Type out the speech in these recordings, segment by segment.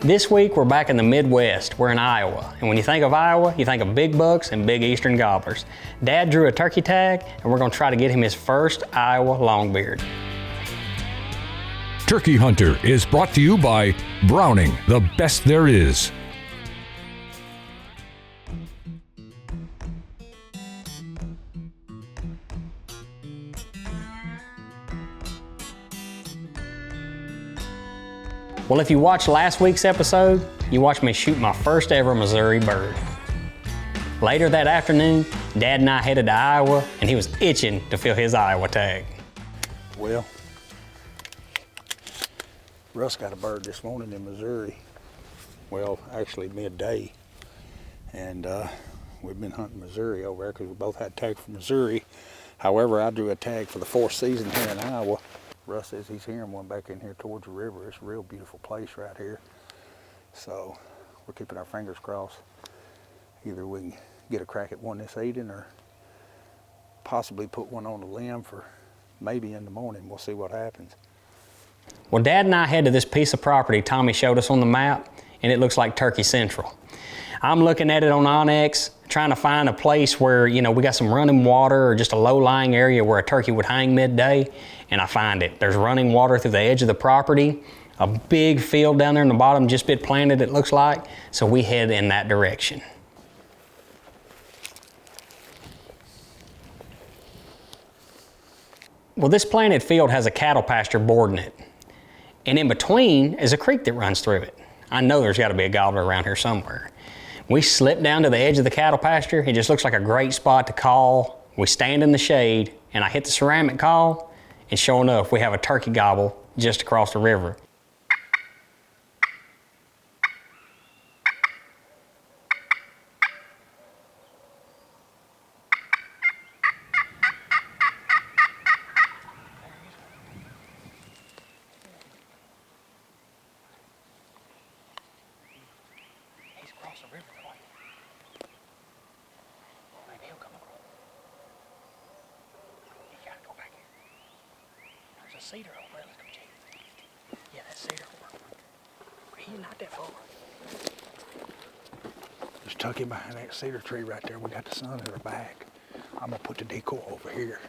This week we're back in the Midwest. We're in Iowa, and when you think of Iowa, you think of big bucks and big eastern gobblers. Dad drew a turkey tag, and we're going to try to get him his first Iowa longbeard. Turkey Hunter is brought to you by Browning, the best there is. Well, if you watched last week's episode, you watched me shoot my first ever Missouri bird. Later that afternoon, Dad and I headed to Iowa, and he was itching to fill his Iowa tag. Well, Russ got a bird this morning in Missouri. Well, actually midday. And we've been hunting Missouri over there because we both had tags from Missouri. However, I drew a tag for the fourth season here in Iowa. Russ says he's hearing one back in here towards the river. It's a real beautiful place right here. So we're keeping our fingers crossed. Either we can get a crack at one this evening or possibly put one on the limb for maybe in the morning. We'll see what happens. Well, Dad and I head to this piece of property Tommy showed us on the map, and it looks like Turkey Central. I'm looking at it on Onyx, trying to find a place where, you know, we got some running water or just a low-lying area where a turkey would hang midday, and I find it. There's running water through the edge of the property, a big field down there in the bottom just been planted, it looks like, so we head in that direction. Well, this planted field has a cattle pasture bordering it, and in between is a creek that runs through it. I know there's got to be a gobbler around here somewhere. We slip down to the edge of the cattle pasture. It just looks like a great spot to call. We stand in the shade, and I hit the ceramic call, and sure enough, we have a turkey gobble just across the river. Cedar over there, let's go check. Yeah, that's cedar. He's not that far. Just tuck him behind that cedar tree right there. We got the sun at our back. I'm gonna put the decoy over here.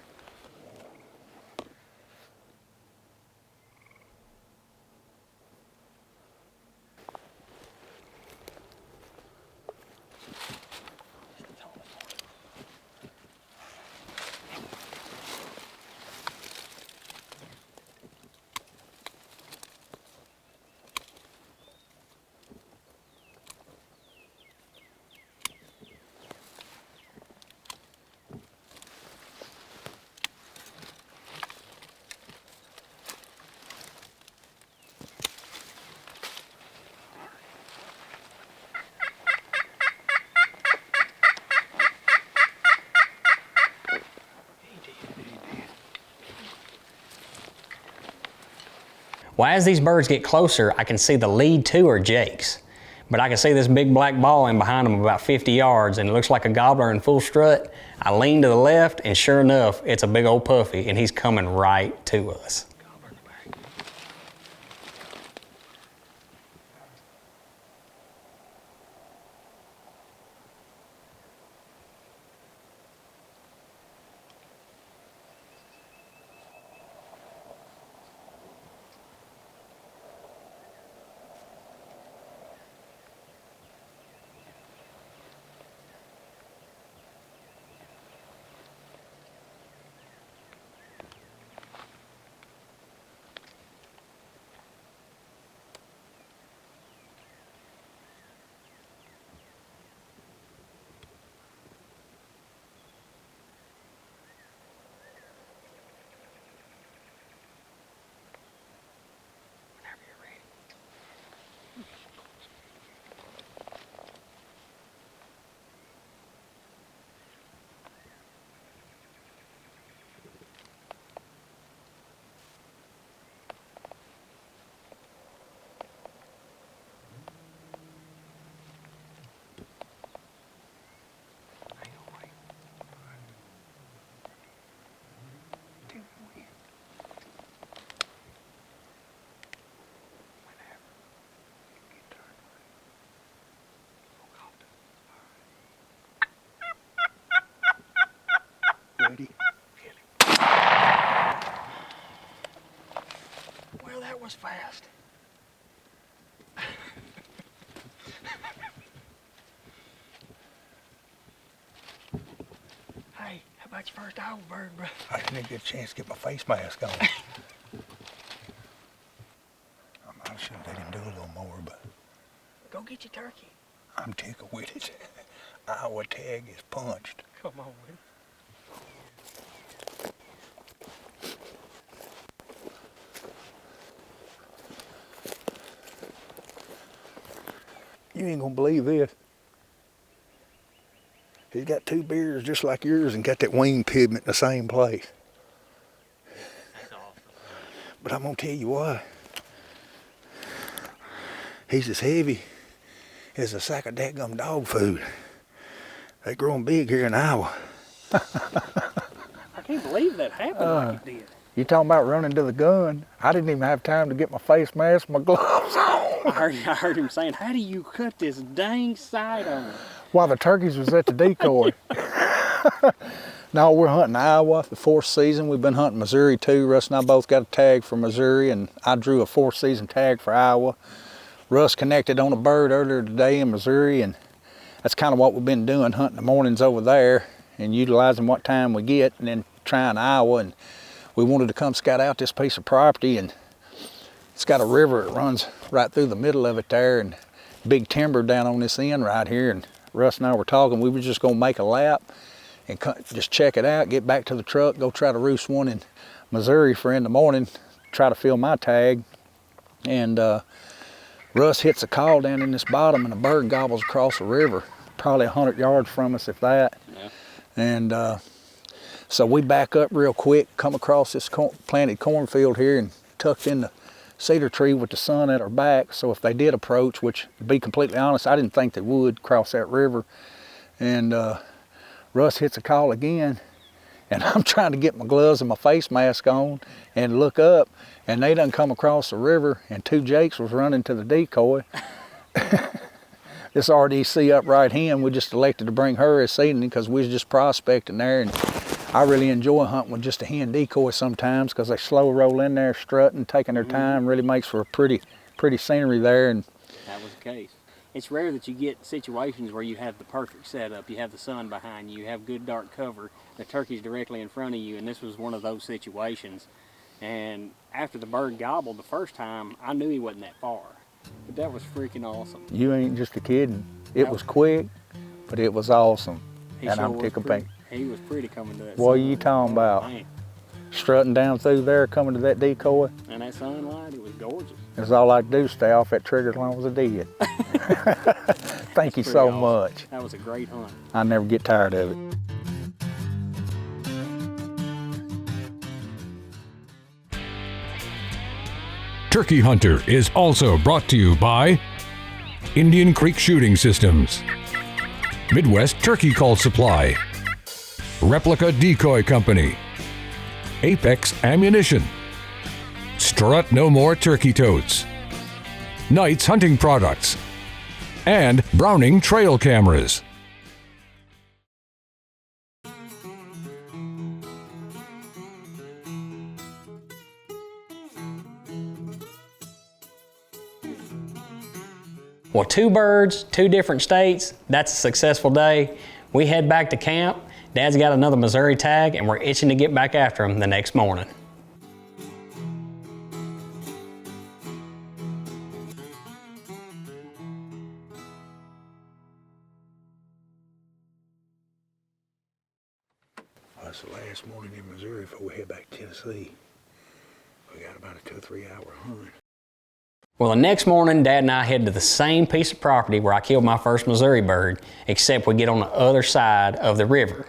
Well, as these birds get closer, I can see the lead two are Jake's. But I can see this big black ball in behind them about 50 yards, and it looks like a gobbler in full strut. I lean to the left, and sure enough, it's a big old puffy, and he's coming right to us. was fast. Hey, how about your first owl bird, bro? I didn't get a chance to get my face mask on. I should have let him do a little more, but Go get your turkey. I'm tickled with it. Iowa tag is punched. Come on, man. You ain't gonna believe this. He's got two beards just like yours and got that wing pigment in the same place. That's awesome. But I'm gonna tell you why. He's as heavy as a sack of dadgum dog food. They growing big here in Iowa. I can't believe that happened like it did. You talking about running to the gun? I didn't even have time to get my face mask, my gloves on. I heard him saying, how do you cut this dang side on it? While the turkeys was at the decoy. No, we're hunting Iowa, the 4th season. We've been hunting Missouri too. Russ and I both got a tag for Missouri, and I drew a 4th season tag for Iowa. Russ connected on a bird earlier today in Missouri, and that's kind of what we've been doing, hunting the mornings over there and utilizing what time we get, and then trying Iowa. And we wanted to come scout out this piece of property, and it's got a river that runs right through the middle of it there, and big timber down on this end right here. And Russ and I were talking, we were just gonna make a lap and just check it out, get back to the truck, go try to roost one in Missouri for in the morning, try to fill my tag. And Russ hits a call down in this bottom, and a bird gobbles across the river, probably 100 yards from us, if that. Yeah. And so we back up real quick, come across this planted cornfield here, and tucked in the cedar tree with the sun at our back. So if they did approach, which to be completely honest, I didn't think they would cross that river. And Russ hits a call again, and I'm trying to get my gloves and my face mask on and look up, and they done come across the river, and 2 jakes was running to the decoy. This RDC upright hen, we just elected to bring her this evening because we was just prospecting there, and I really enjoy hunting with just a hen decoy sometimes because they slow roll in there, strutting, taking their time, really makes for a pretty scenery there. And that was the case. It's rare that you get situations where you have the perfect setup. You have the sun behind you, you have good dark cover, the turkey's directly in front of you, and this was one of those situations. And after the bird gobbled the first time, I knew he wasn't that far. But that was freaking awesome. You ain't just a kidding. It was quick, but it was awesome. And I'm tickled pink. He was pretty coming to that. What are you talking about? Man. Strutting down through there, coming to that decoy. And that sunlight, it was gorgeous. That's all I do, stay off that trigger as long as I did. Thank you so much. That was a great hunt. I never get tired of it. Turkey Hunter is also brought to you by Indian Creek Shooting Systems, Midwest Turkey Call Supply, Replica Decoy Company, Apex Ammunition, Strut No More Turkey Totes, Knight's Hunting Products, and Browning Trail Cameras. Well, 2 birds, 2 different states, that's a successful day. We head back to camp. Dad's got another Missouri tag, and we're itching to get back after him the next morning. Well, that's the last morning in Missouri before we head back to Tennessee. We got about a 2 or 3 hour hunt. Well, the next morning, Dad and I head to the same piece of property where I killed my first Missouri bird, except we get on the other side of the river.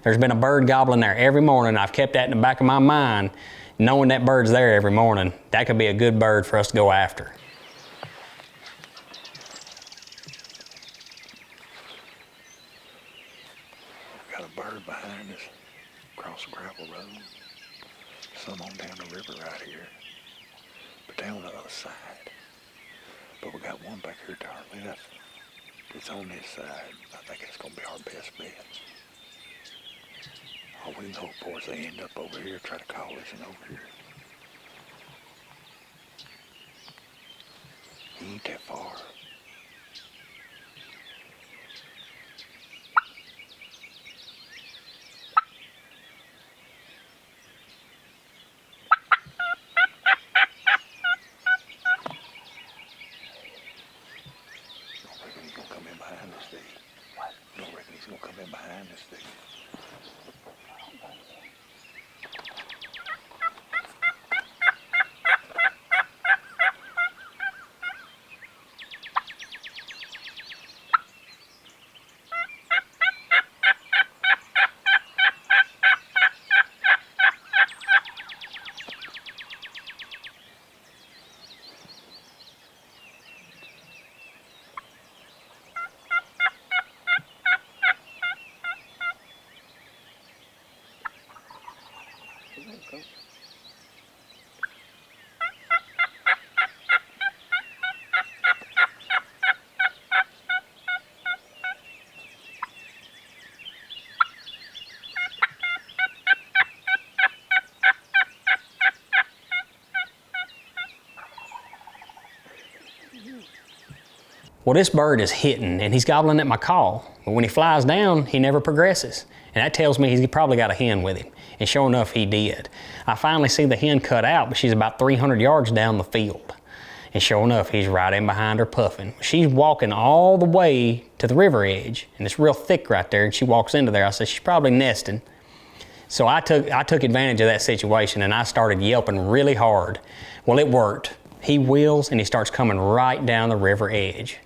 There's been a bird gobbling there every morning. I've kept that in the back of my mind, knowing that bird's there every morning. That could be a good bird for us to go after. We got a bird behind us across the gravel road. Some on down the river right here. But they're on the other side. But we got one back here to our left. It's on this side. I think that's gonna be our best bet. All we can hope for is they end up over here, try to call us in over here. ain't that far. Don't reckon he's gonna come in behind this thing. What? Don't reckon he's gonna come in behind this thing. Well, this bird is hitting and he's gobbling at my call, but when he flies down, he never progresses. And that tells me he's probably got a hen with him. And sure enough, he did. I finally see the hen cut out, but she's about 300 yards down the field. And sure enough, he's right in behind her puffing. She's walking all the way to the river edge, and it's real thick right there, and she walks into there. I said, she's probably nesting. So I took advantage of that situation, and I started yelping really hard. Well, it worked. He wheels, and he starts coming right down the river edge.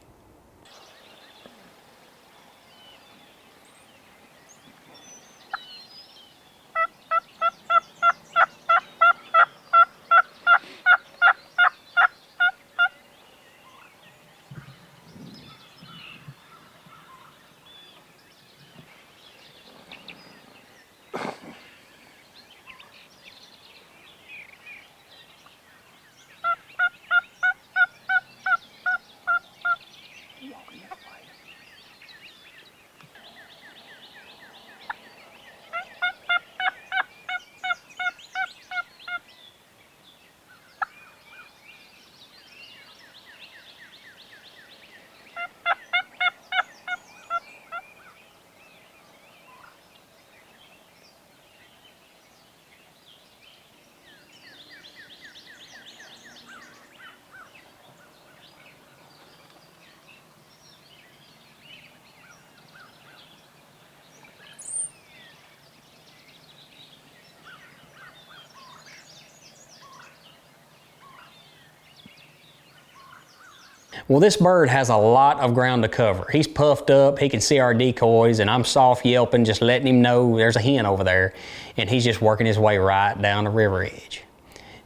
Well, this bird has a lot of ground to cover. He's puffed up, he can see our decoys, and I'm soft yelping, just letting him know there's a hen over there, and he's just working his way right down the river edge.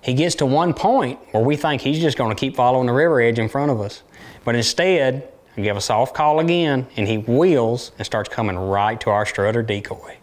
He gets to one point where we think he's just gonna keep following the river edge in front of us. But instead, I give a soft call again, and he wheels and starts coming right to our strutter decoy.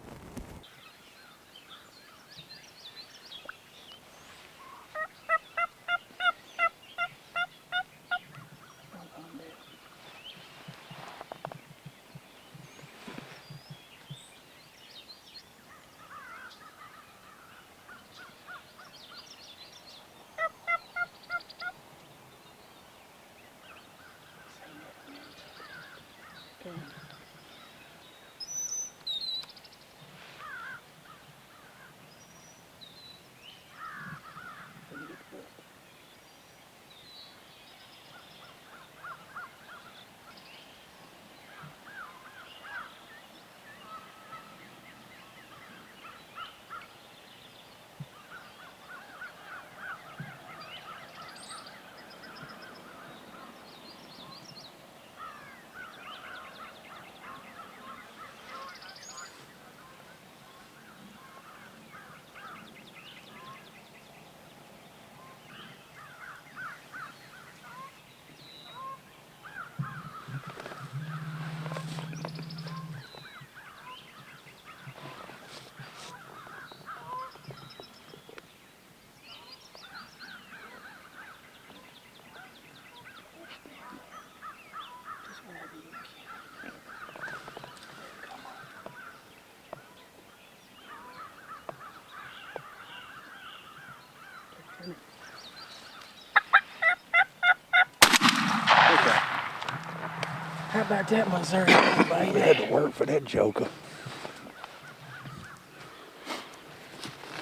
How about that Missouri, baby? We had to work for that joker.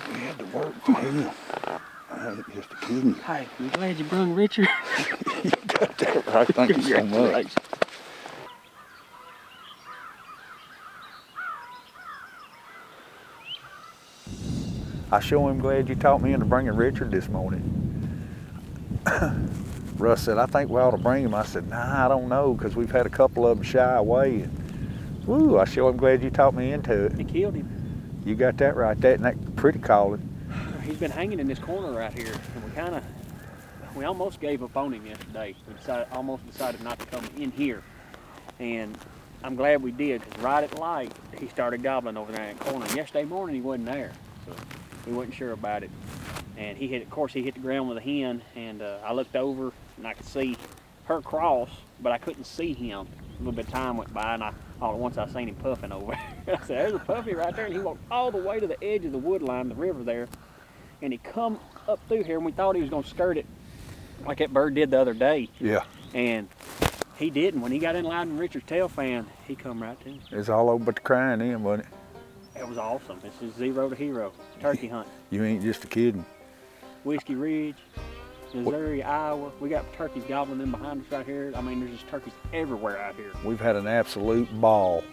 We had to work for him. I ain't just a kidding. Hey, I'm glad you brung Richard. You got that right. Thank you so much. I sure am glad you talked me into bringing Richard this morning. Russ said, I think we ought to bring him. I said, nah, I don't know, because we've had a couple of them shy away. And, woo, I sure am glad you talked me into it. He killed him. You got that right, that and that pretty calling. He's been hanging in this corner right here, and we almost gave up on him yesterday. We almost decided not to come in here, and I'm glad we did, because right at light, he started gobbling over there in that corner. And yesterday morning, he wasn't there, so we wasn't sure about it. And he hit the ground with a hen, and I looked over, and I could see her cross, but I couldn't see him. A little bit of time went by, and all at once I seen him puffing over. I said, there's a puppy right there, and he walked all the way to the edge of the wood line, the river there, and he come up through here, and we thought he was gonna skirt it like that bird did the other day. Yeah. And he didn't. When he got in line with Richard's tail fan, he come right to him. It's all over but the crying in, wasn't it? It was awesome. This is 0 to hero. Turkey hunt. You ain't just a kidding. Whisky Ridge, Missouri, Iowa. We got turkeys gobbling in behind us right here. I mean, there's just turkeys everywhere out here. We've had an absolute ball.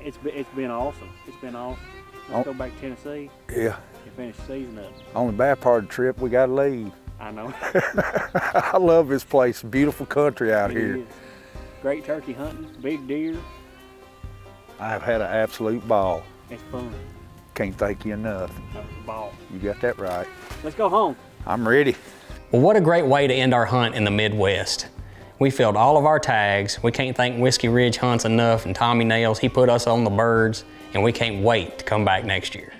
It's been awesome. It's been awesome. Let's go back to Tennessee Yeah. and finish the season up. On the back part of the trip, we got to leave. I know. I love this place. Beautiful country out here. Is. Great turkey hunting, big deer. I've had an absolute ball. It's fun. Can't thank you enough. That was a ball. You got that right. Let's go home. I'm ready. Well, what a great way to end our hunt in the Midwest. We filled all of our tags. We can't thank Whisky Ridge Hunts enough, and Tommy Nails, he put us on the birds, and we can't wait to come back next year.